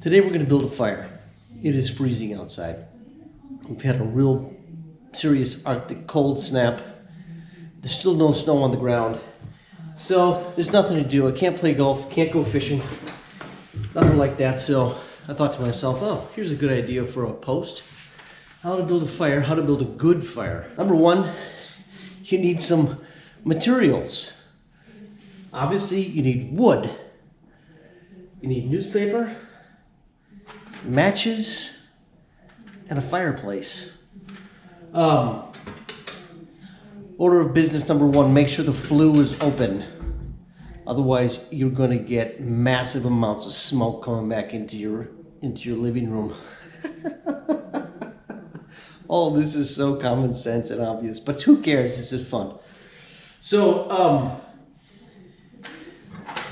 Today we're going to build a fire. It is freezing outside. We've had a real serious Arctic cold snap. There's still no snow on the ground. So there's nothing to do. I can't play golf, can't go fishing, nothing like that. So I thought to myself, oh, here's a good idea for a post. How to build a fire, how to build a good fire. Number one, you need some materials. Obviously, you need wood. You need newspaper, matches, and a fireplace. Order of business number one, make sure the flue is open. Otherwise, you're going to get massive amounts of smoke coming back into your living room. Oh, this is so common sense and obvious, but who cares? This is fun. So,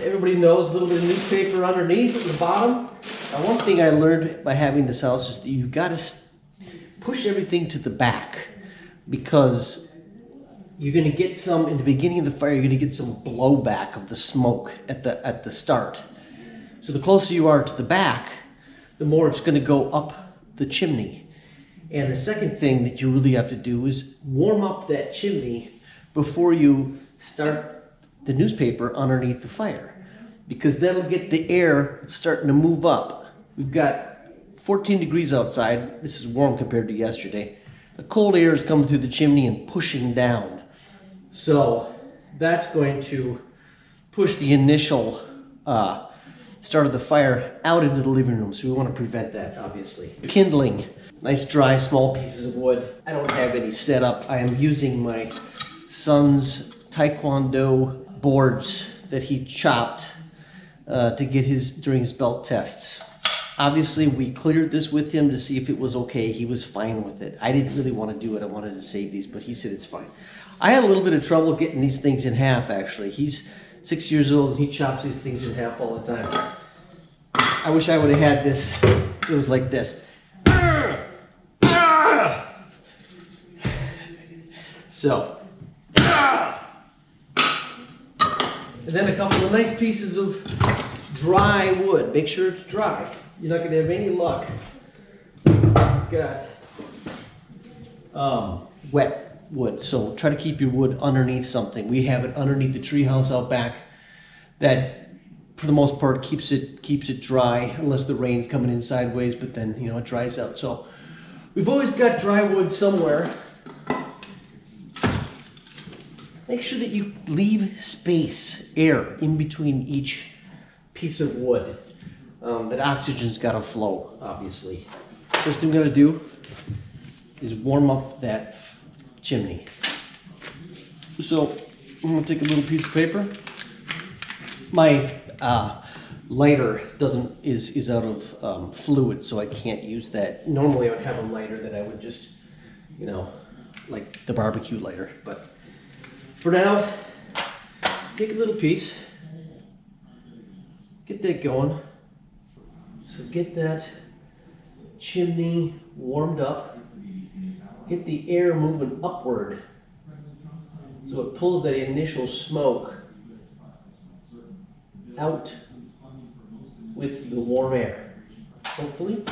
everybody knows a little bit of newspaper underneath at the bottom. Now, one thing I learned by having this house is that you've got to push everything to the back, because you're going to get some, in the beginning of the fire, you're going to get some blowback of the smoke at the start. So the closer you are to the back, the more it's going to go up the chimney. And the second thing that you really have to do is warm up that chimney before you start the newspaper underneath the fire, because that'll get the air starting to move up. We've got 14 degrees outside. This is warm compared to yesterday. The cold air is coming through the chimney and pushing down. So that's going to push the initial start of the fire out into the living room. So we want to prevent that, obviously. Kindling, nice dry small pieces of wood. I don't have any set up. I am using my son's Taekwondo boards that he chopped to get during his belt tests. Obviously, we cleared this with him to see if it was okay. He was fine with it. I didn't really want to do it. I wanted to save these, but he said it's fine. I had a little bit of trouble getting these things in half, actually. He's 6 years old and he chops these things in half all the time. I wish I would have had this. It was like this. So. And then a couple of nice pieces of dry wood. Make sure it's dry. You're not going to have any luck. You've got wet wood. So try to keep your wood underneath something. We have it underneath the treehouse out back. That, for the most part, keeps it dry, unless the rain's coming in sideways. But then, you know, it dries out. So we've always got dry wood somewhere. Make sure that you leave space, air, in between each piece of wood. That oxygen's got to flow, obviously. First thing we're going to do is warm up that chimney. So I'm going to take a little piece of paper. My lighter is out of fluid, so I can't use that. Normally I would have a lighter that I would just, you know, like the barbecue lighter, but for now, take a little piece, get that going. So get that chimney warmed up, get the air moving upward so it pulls that initial smoke out with the warm air. Hopefully,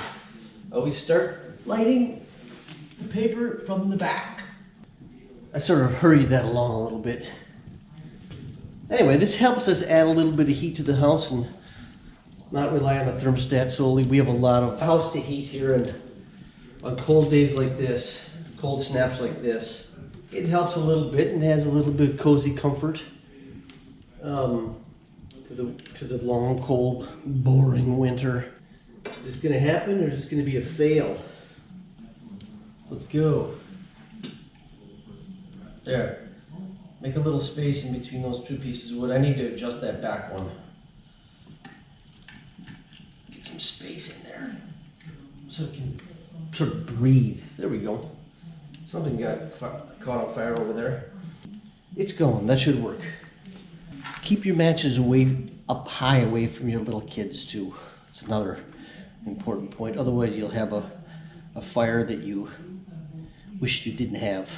always start lighting the paper from the back. I sort of hurried that along a little bit. Anyway, this helps us add a little bit of heat to the house and not rely on the thermostat solely. We have a lot of house to heat here, and on cold days like this, cold snaps like this, it helps a little bit and has a little bit of cozy comfort to the long, cold, boring winter. Is this gonna happen, or is this gonna be a fail? Let's go. There. Make a little space in between those two pieces of wood. I need to adjust that back one. Get some space in there so it can sort of breathe. There we go. Something got caught on fire over there. It's going. That should work. Keep your matches up high away from your little kids too. It's another important point. Otherwise you'll have a fire that you wish you didn't have.